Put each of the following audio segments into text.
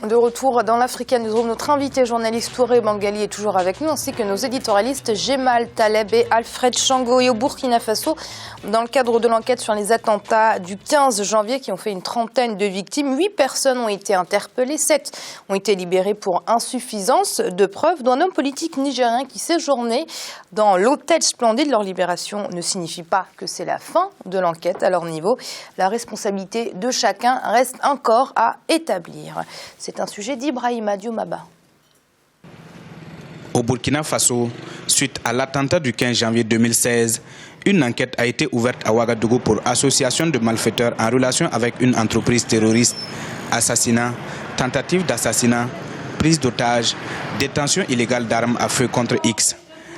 De retour dans l'Africaine, nous avons notre invité journaliste Touré Bangali est toujours avec nous, ainsi que nos éditorialistes Jemal Taleb et Alfred Chango. Et au Burkina Faso, dans le cadre de l'enquête sur les attentats du 15 janvier qui ont fait une trentaine de victimes, 8 personnes ont été interpellées, 7 ont été libérées pour insuffisance de preuves, dont un homme politique nigérien qui séjournait dans l'hôtel Splendide. Leur libération ne signifie pas que c'est la fin de l'enquête à leur niveau. La responsabilité de chacun reste encore à établir. C'est un sujet d'Ibrahima Dioumaba. Au Burkina Faso, suite à l'attentat du 15 janvier 2016, une enquête a été ouverte à Ouagadougou pour association de malfaiteurs en relation avec une entreprise terroriste. Assassinat, tentative d'assassinat, prise d'otages, détention illégale d'armes à feu contre X.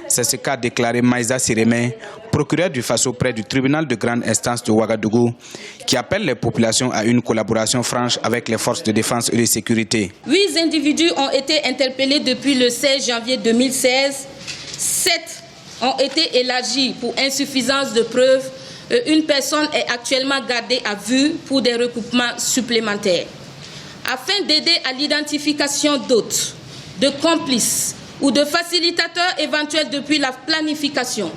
C'est ce qu'a déclaré Maïza Siremé, procureur du Faso près du tribunal de grande instance de Ouagadougou, qui appelle les populations à une collaboration franche avec les forces de défense et de sécurité. 8 individus ont été interpellés depuis le 16 janvier 2016. 7 ont été élargis pour insuffisance de preuves. Une personne est actuellement gardée à vue pour des recoupements supplémentaires. Afin d'aider à l'identification d'autres, de complices ou de facilitateurs éventuels depuis la planification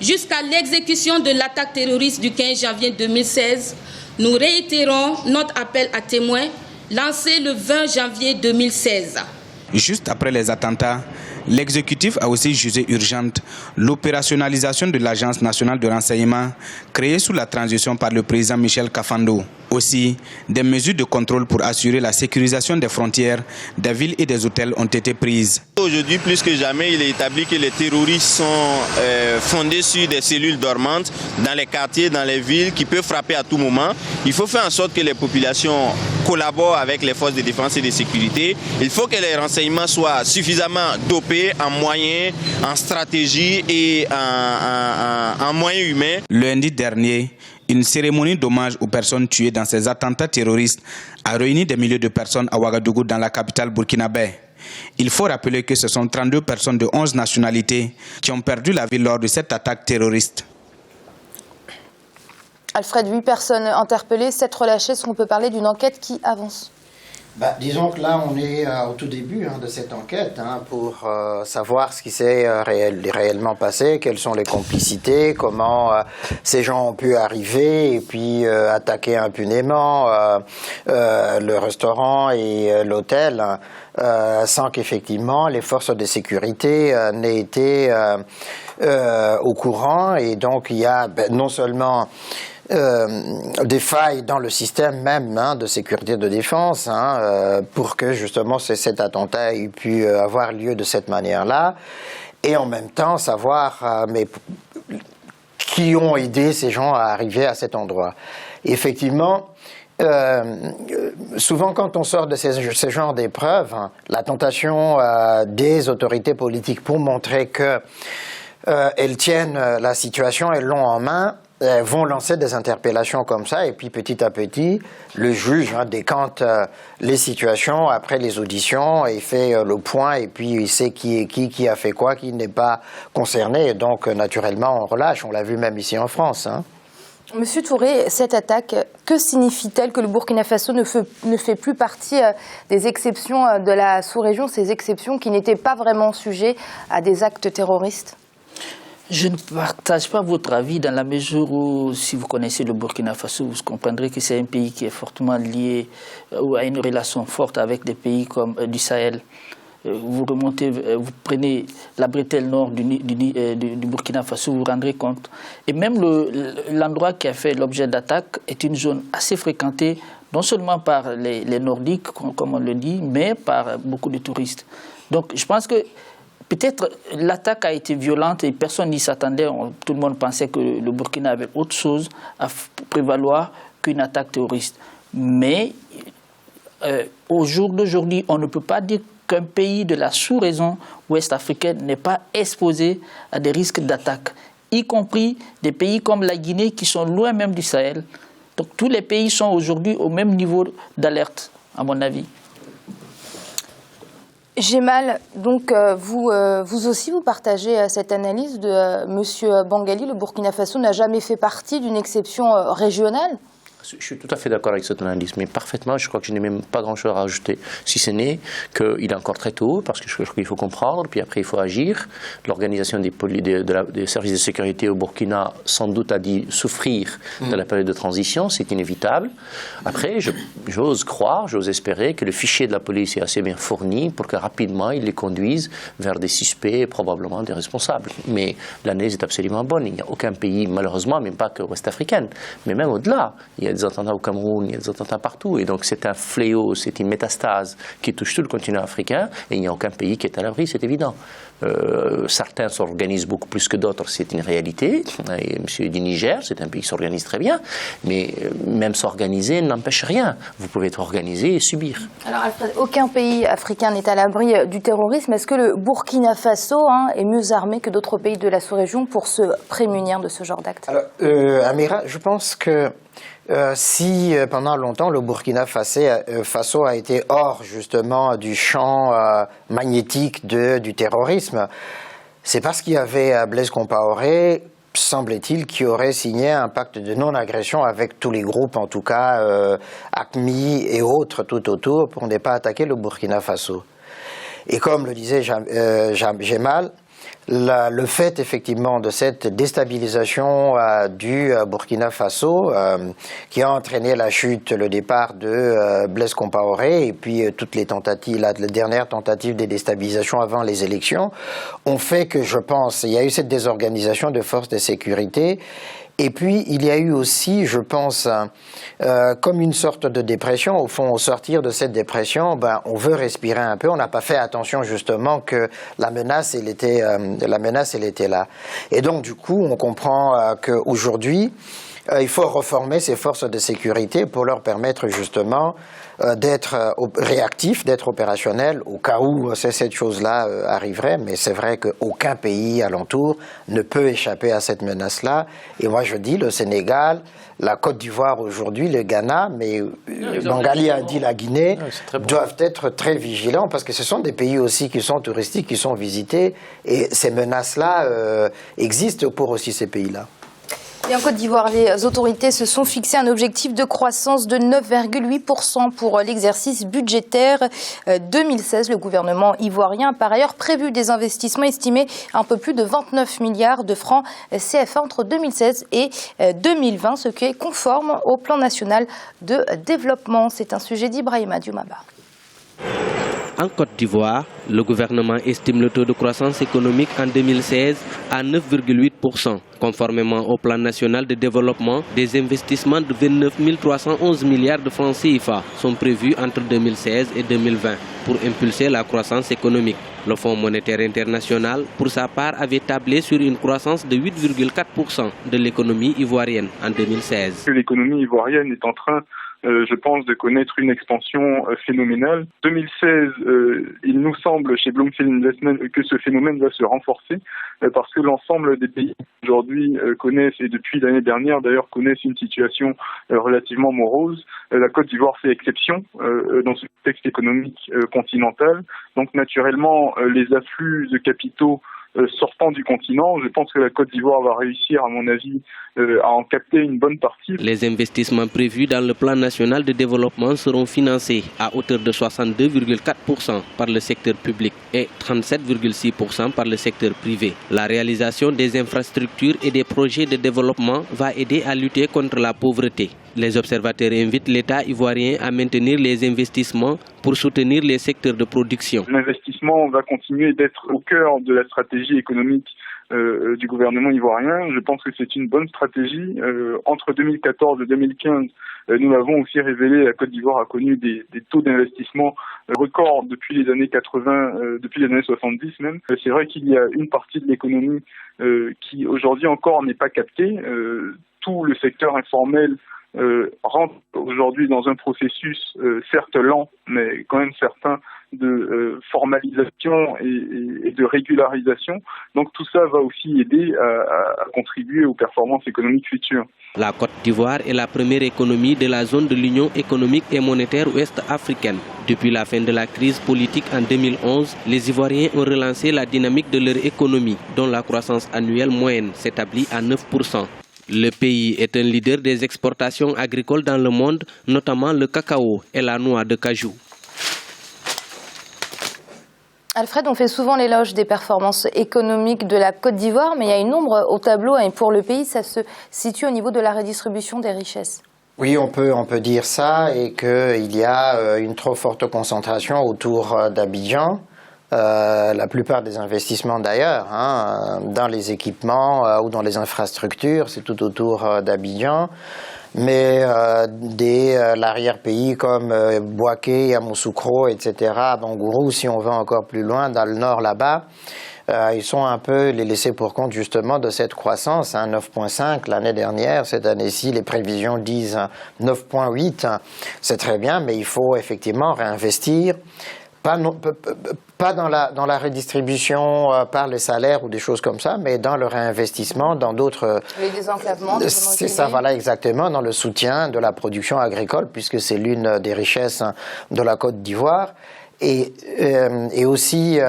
jusqu'à l'exécution de l'attaque terroriste du 15 janvier 2016, nous réitérons notre appel à témoins lancé le 20 janvier 2016. Juste après les attentats, l'exécutif a aussi jugé urgente l'opérationnalisation de l'Agence nationale de renseignement créée sous la transition par le président Michel Kafando. Aussi, des mesures de contrôle pour assurer la sécurisation des frontières, des villes et des hôtels ont été prises. Aujourd'hui, plus que jamais, il est établi que les terroristes sont fondés sur des cellules dormantes dans les quartiers, dans les villes, qui peuvent frapper à tout moment. Il faut faire en sorte que les populations collaborent avec les forces de défense et de sécurité. Il faut que les renseignements soient suffisamment dopés en moyens, en stratégie et en moyens humains. Lundi dernier, une cérémonie d'hommage aux personnes tuées dans ces attentats terroristes a réuni des milliers de personnes à Ouagadougou, dans la capitale burkinabé. Il faut rappeler que ce sont 32 personnes de 11 nationalités qui ont perdu la vie lors de cette attaque terroriste. Alfred, 8 personnes interpellées, 7 relâchées. Est-ce qu'on peut parler d'une enquête qui avance ? Disons que là, on est au tout début de cette enquête pour savoir ce qui s'est réellement passé, quelles sont les complicités, comment ces gens ont pu arriver et puis attaquer impunément le restaurant et l'hôtel sans qu'effectivement les forces de sécurité n'aient été au courant. Et donc il y a non seulement des failles dans le système même de sécurité et de défense pour que justement cet attentat ait pu avoir lieu de cette manière-là, et en même temps savoir mais qui ont aidé ces gens à arriver à cet endroit. Effectivement, souvent quand on sort de ce genre d'épreuves, la tentation des autorités politiques pour montrer que elles tiennent la situation, elles l'ont en main, vont lancer des interpellations comme ça, et puis petit à petit, le juge décante les situations après les auditions et fait le point, et puis il sait qui est qui a fait quoi, qui n'est pas concerné, et donc naturellement on relâche, on l'a vu même ici en France. Monsieur Touré, cette attaque, que signifie-t-elle que le Burkina Faso ne fait plus partie des exceptions de la sous-région, ces exceptions qui n'étaient pas vraiment sujets à des actes terroristes ? Je ne partage pas votre avis dans la mesure où, si vous connaissez le Burkina Faso, vous comprendrez que c'est un pays qui est fortement lié ou a une relation forte avec des pays comme du Sahel. Vous remontez, vous prenez la bretelle nord du Burkina Faso, vous vous rendrez compte. Et même l'endroit qui a fait l'objet d'attaque est une zone assez fréquentée, non seulement par les Nordiques, comme on le dit, mais par beaucoup de touristes. Donc je pense que peut-être l'attaque a été violente et personne n'y s'attendait. Tout le monde pensait que le Burkina avait autre chose à prévaloir qu'une attaque terroriste. Mais au jour d'aujourd'hui, on ne peut pas dire qu'un pays de la sous-région ouest-africaine n'est pas exposé à des risques d'attaque, y compris des pays comme la Guinée qui sont loin même du Sahel. Donc tous les pays sont aujourd'hui au même niveau d'alerte, à mon avis. Jemal, donc vous aussi vous partagez cette analyse de Monsieur Bangali. Le Burkina Faso n'a jamais fait partie d'une exception régionale ? Je suis tout à fait d'accord avec cette analyse, mais parfaitement, je crois que je n'ai même pas grand-chose à rajouter, si ce n'est qu'il est encore très tôt, parce que je crois qu'il faut comprendre, puis après il faut agir. L'organisation des services de sécurité au Burkina, sans doute, a dû souffrir de la période de transition, c'est inévitable. Après, j'ose croire, j'ose espérer que le fichier de la police est assez bien fourni pour que rapidement il les conduise vers des suspects et probablement des responsables. Mais l'analyse est absolument bonne. Il n'y a aucun pays, malheureusement, même pas que ouest-africaine, mais même au-delà. Il y a des attentats au Cameroun, il y a des attentats partout. Et donc c'est un fléau, c'est une métastase qui touche tout le continent africain. Et il n'y a aucun pays qui est à l'abri, c'est évident. Certains s'organisent beaucoup plus que d'autres, c'est une réalité. Et monsieur du Niger, c'est un pays qui s'organise très bien. Mais même s'organiser n'empêche rien. Vous pouvez être organisé et subir. Alors Alfred, aucun pays africain n'est à l'abri du terrorisme. Est-ce que le Burkina Faso est mieux armé que d'autres pays de la sous-région pour se prémunir de ce genre d'actes? Alors, Amira, je pense que si pendant longtemps le Burkina Faso a été hors justement du champ magnétique du terrorisme, c'est parce qu'il y avait Blaise Compaoré, semble-t-il, qui aurait signé un pacte de non-agression avec tous les groupes, en tout cas AQMI et autres tout autour, pour ne pas attaquer le Burkina Faso. Et comme le disait Jemal, le fait effectivement de cette déstabilisation du Burkina Faso qui a entraîné la chute, le départ de Blaise Compaoré et puis toutes les tentatives, la dernière tentative de déstabilisation avant les élections, ont fait que je pense, il y a eu cette désorganisation de forces de sécurité. Et puis, il y a eu aussi, je pense, comme une sorte de dépression. Au fond, au sortir de cette dépression, on veut respirer un peu. On n'a pas fait attention, justement, que la menace, elle était là. Et donc, du coup, on comprend qu'aujourd'hui, il faut reformer ces forces de sécurité pour leur permettre, justement, d'être réactifs, d'être opérationnels au cas où cette chose-là arriverait. Mais c'est vrai qu'aucun pays alentour ne peut échapper à cette menace-là. Et moi, je dis le Sénégal, la Côte d'Ivoire aujourd'hui, le Ghana, mais Bangali a dit la Guinée, doivent être très vigilants parce que ce sont des pays aussi qui sont touristiques, qui sont visités. Et ces menaces-là existent pour aussi ces pays-là. Et en Côte d'Ivoire, les autorités se sont fixé un objectif de croissance de 9,8% pour l'exercice budgétaire 2016. Le gouvernement ivoirien a par ailleurs prévu des investissements estimés à un peu plus de 29 milliards de francs CFA entre 2016 et 2020, ce qui est conforme au plan national de développement. C'est un sujet d'Ibrahima Dioumaba. En Côte d'Ivoire, le gouvernement estime le taux de croissance économique en 2016 à 9,8%. Conformément au plan national de développement, des investissements de 29 311 milliards de francs CFA sont prévus entre 2016 et 2020 pour impulser la croissance économique. Le Fonds monétaire international, pour sa part, avait tablé sur une croissance de 8,4% de l'économie ivoirienne en 2016. L'économie ivoirienne est en train, je pense, de connaître une expansion phénoménale. 2016, il nous semble chez Bloomfield Investment que ce phénomène va se renforcer parce que l'ensemble des pays aujourd'hui connaissent, et depuis l'année dernière d'ailleurs, connaissent une situation relativement morose. La Côte d'Ivoire fait exception dans ce contexte économique continental. Donc naturellement, les afflux de capitaux sortant du continent, je pense que la Côte d'Ivoire va réussir, à mon avis, à en capter une bonne partie. Les investissements prévus dans le plan national de développement seront financés à hauteur de 62,4% par le secteur public et 37,6% par le secteur privé. La réalisation des infrastructures et des projets de développement va aider à lutter contre la pauvreté. Les observateurs invitent l'État ivoirien à maintenir les investissements pour soutenir les secteurs de production. L'investissement va continuer d'être au cœur de la stratégie économique du gouvernement ivoirien. Je pense que c'est une bonne stratégie. Entre 2014 et 2015, nous l'avons aussi révélé, la Côte d'Ivoire a connu des taux d'investissement records depuis les années 80, depuis les années 70 même. C'est vrai qu'il y a une partie de l'économie qui aujourd'hui encore n'est pas captée. Tout le secteur informel rentre aujourd'hui dans un processus certes lent, mais quand même certain de formalisation et de régularisation. Donc tout ça va aussi aider à contribuer aux performances économiques futures. La Côte d'Ivoire est la première économie de la zone de l'Union économique et monétaire ouest-africaine. Depuis la fin de la crise politique en 2011, les Ivoiriens ont relancé la dynamique de leur économie, dont la croissance annuelle moyenne s'établit à 9%. Le pays est un leader des exportations agricoles dans le monde, notamment le cacao et la noix de cajou. Alfred, on fait souvent l'éloge des performances économiques de la Côte d'Ivoire, mais il y a une ombre au tableau et pour le pays, ça se situe au niveau de la redistribution des richesses. Oui, on peut dire ça et qu'il y a une trop forte concentration autour d'Abidjan. La plupart des investissements d'ailleurs, dans les équipements ou dans les infrastructures, c'est tout autour d'Abidjan. Mais l'arrière-pays comme Bouaké, Yamoussoukro, etc., à Bangourou, si on va encore plus loin, dans le nord là-bas, ils sont un peu les laissés pour compte justement de cette croissance, 9,5 l'année dernière. Cette année-ci, les prévisions disent 9,8. C'est très bien, mais il faut effectivement réinvestir. Pas dans la redistribution par les salaires ou des choses comme ça, mais dans le réinvestissement, dans d'autres... Les désenclavements. C'est ça, voilà, exactement, dans le soutien de la production agricole, puisque c'est l'une des richesses de la Côte d'Ivoire. Et aussi,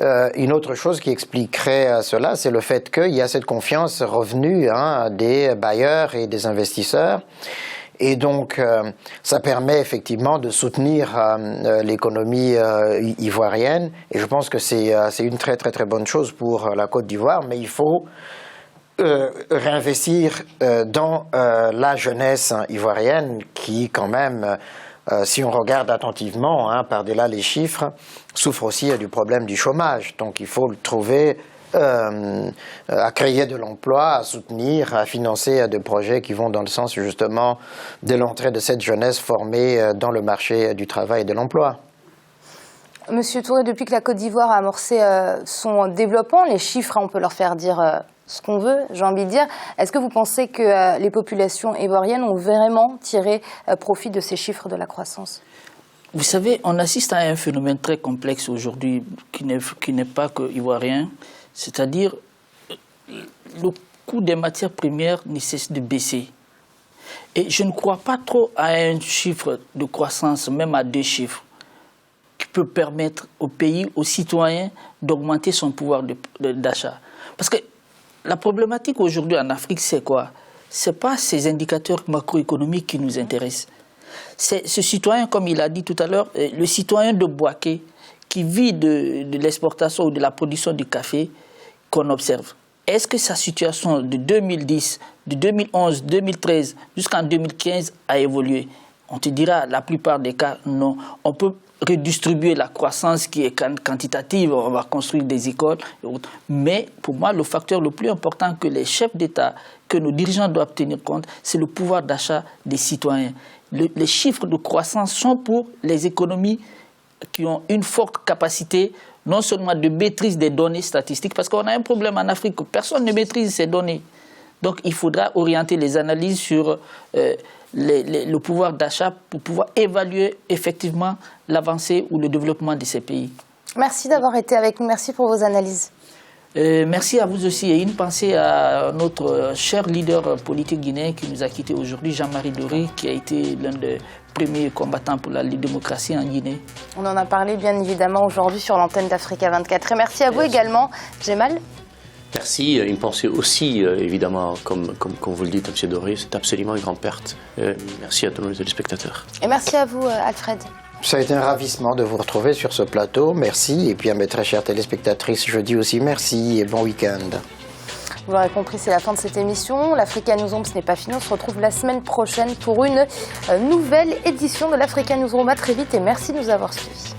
une autre chose qui expliquerait cela, c'est le fait qu'il y a cette confiance revenue des bailleurs et des investisseurs. Et donc, ça permet effectivement de soutenir l'économie ivoirienne. Et je pense que c'est une très très très bonne chose pour la Côte d'Ivoire. Mais il faut réinvestir dans la jeunesse ivoirienne qui, quand même, si on regarde attentivement, par-delà les chiffres, souffre aussi du problème du chômage. Donc, il faut le trouver... à créer de l'emploi, à soutenir, à financer des projets qui vont dans le sens justement de l'entrée de cette jeunesse formée dans le marché du travail et de l'emploi. Monsieur Touré, depuis que la Côte d'Ivoire a amorcé son développement, les chiffres, on peut leur faire dire ce qu'on veut, j'ai envie de dire. Est-ce que vous pensez que les populations ivoiriennes ont vraiment tiré profit de ces chiffres de la croissance ? Vous savez, on assiste à un phénomène très complexe aujourd'hui qui n'est pas que ivoirien. C'est-à-dire, le coût des matières premières ne cesse de baisser. Et je ne crois pas trop à un chiffre de croissance, même à 2 chiffres, qui peut permettre au pays, aux citoyens, d'augmenter son pouvoir d'achat. Parce que la problématique aujourd'hui en Afrique, c'est quoi? Ce n'est pas ces indicateurs macroéconomiques qui nous intéressent. C'est ce citoyen, comme il a dit tout à l'heure, le citoyen de Bouaké, qui vit de l'exportation ou de la production du café qu'on observe. Est-ce que sa situation de 2010, de 2011, 2013 jusqu'en 2015 a évolué? On te dira, la plupart des cas, non. On peut redistribuer la croissance qui est quantitative, on va construire des écoles et autres. Mais pour moi, le facteur le plus important que les chefs d'État, que nos dirigeants doivent tenir compte, c'est le pouvoir d'achat des citoyens. Les chiffres de croissance sont pour les économies qui ont une forte capacité non seulement de maîtrise des données statistiques, parce qu'on a un problème en Afrique, personne ne maîtrise ces données. Donc il faudra orienter les analyses sur le pouvoir d'achat pour pouvoir évaluer effectivement l'avancée ou le développement de ces pays. Merci d'avoir été avec nous, merci pour vos analyses. Merci à vous aussi et une pensée à notre cher leader politique guinéen qui nous a quittés aujourd'hui, Jean-Marie Doré, qui a été l'un des premiers combattants pour la démocratie en Guinée. On en a parlé bien évidemment aujourd'hui sur l'antenne d'Africa 24. Et merci à vous également, Jemal. Merci. Une pensée aussi, évidemment, comme vous le dites, M. Doré, c'est absolument une grande perte. Merci à tous nos téléspectateurs. Et merci à vous, Alfred. Ça a été un ravissement de vous retrouver sur ce plateau. Merci. Et puis à mes très chères téléspectatrices, je dis aussi merci et bon week-end. Vous l'aurez compris, c'est la fin de cette émission. L'Africa Newsroom, ce n'est pas fini. On se retrouve la semaine prochaine pour une nouvelle édition de l'Africa Newsroom. À très vite et merci de nous avoir suivis.